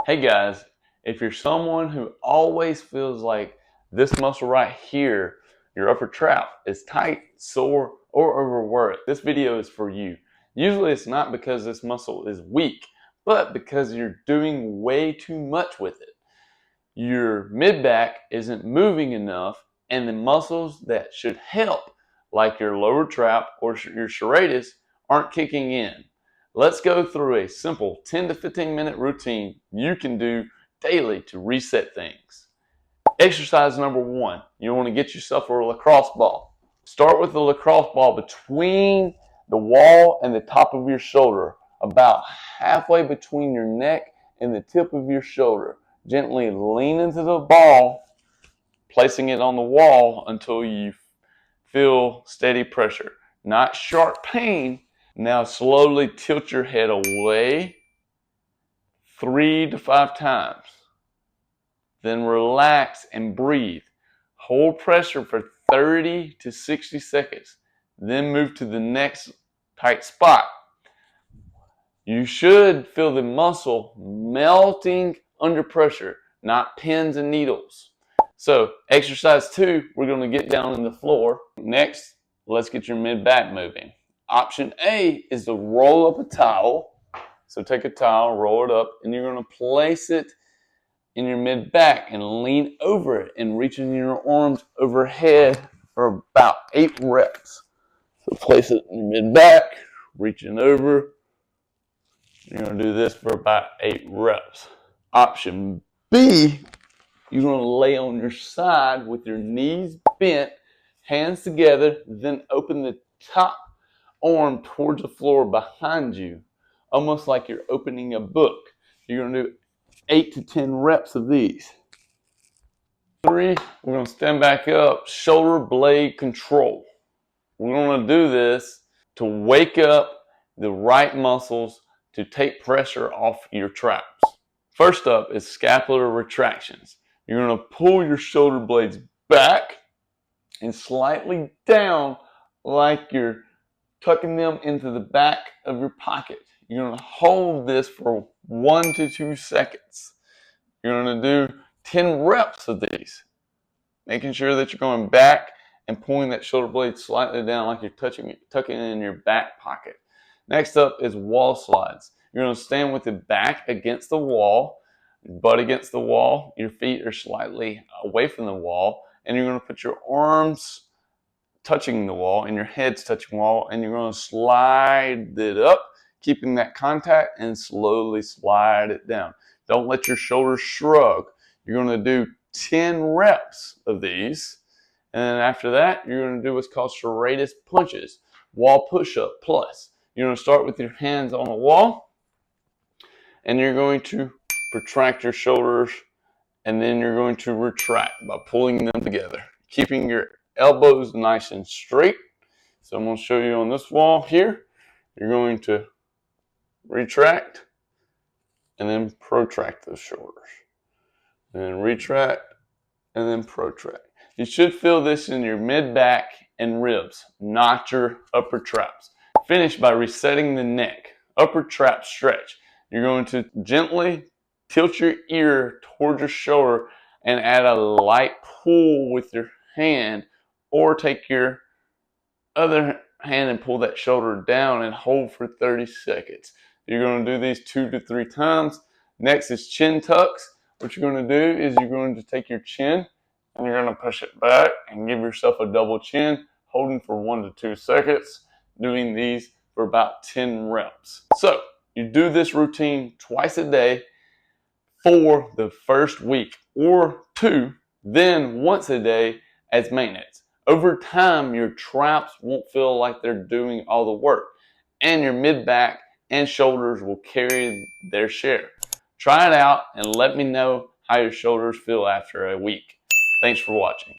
Hey guys, if you're someone who always feels like this muscle right here, your upper trap, is tight, sore, or overworked, this video is for you. Usually it's not because this muscle is weak, but because you're doing way too much with it. Your mid-back isn't moving enough, and the muscles that should help, like your lower trap or your serratus, aren't kicking in. Let's go through a simple 10 to 15 minute routine you can do daily to reset things. Exercise number 1, you want to get yourself a lacrosse ball. Start with the lacrosse ball between the wall and the top of your shoulder, about halfway between your neck and the tip of your shoulder. Gently lean into the ball, placing it on the wall until you feel steady pressure, not sharp pain. Now slowly tilt your head away 3 to 5 times. Then relax and breathe. Hold pressure for 30 to 60 seconds. Then move to the next tight spot. You should feel the muscle melting under pressure, not pins and needles. So exercise 2, we're going to get down on the floor. Next, let's get your mid-back moving. Option A is to roll up a towel. So take a towel, roll it up, and you're going to place it in your mid-back and lean over it and reaching your arms overhead for about 8 reps. So place it in your mid-back, reaching over. You're going to do this for about 8 reps. Option B, you're going to lay on your side with your knees bent, hands together, then open the top arm towards the floor behind you, almost like you're opening a book. You're going to do 8 to 10 reps of these. 3, we're going to stand back up, shoulder blade control. We're going to do this to wake up the right muscles to take pressure off your traps. First up is scapular retractions. You're going to pull your shoulder blades back and slightly down like you're tucking them into the back of your pocket. You're going to hold this for 1 to 2 seconds. You're going to do 10 reps of these, making sure that you're going back and pulling that shoulder blade slightly down like you're tucking it in your back pocket. Next up is wall slides. You're going to stand with the back against the wall, butt against the wall. Your feet are slightly away from the wall, and you're going to put your arms touching the wall and your head's touching the wall, and you're going to slide it up, keeping that contact, and slowly slide it down. Don't let your shoulders shrug. You're going to do 10 reps of these, and then after that you're going to do what's called serratus punches, wall push-up plus. You're going to start with your hands on the wall, and you're going to protract your shoulders, and then you're going to retract by pulling them together, keeping your elbows nice and straight. So I'm going to show you on this wall here. You're going to retract and then protract those shoulders. And then retract and then protract. You should feel this in your mid-back and ribs, not your upper traps. Finish by resetting the neck. Upper trap stretch. You're going to gently tilt your ear towards your shoulder and add a light pull with your hand, or take your other hand and pull that shoulder down and hold for 30 seconds. You're going to do these 2 to 3 times. Next is chin tucks. What you're going to do is you're going to take your chin and you're going to push it back and give yourself a double chin, holding for 1 to 2 seconds, doing these for about 10 reps. So you do this routine twice a day for the first week or 2, then once a day as maintenance. Over time, your traps won't feel like they're doing all the work, and your mid-back and shoulders will carry their share. Try it out and let me know how your shoulders feel after a week. Thanks for watching.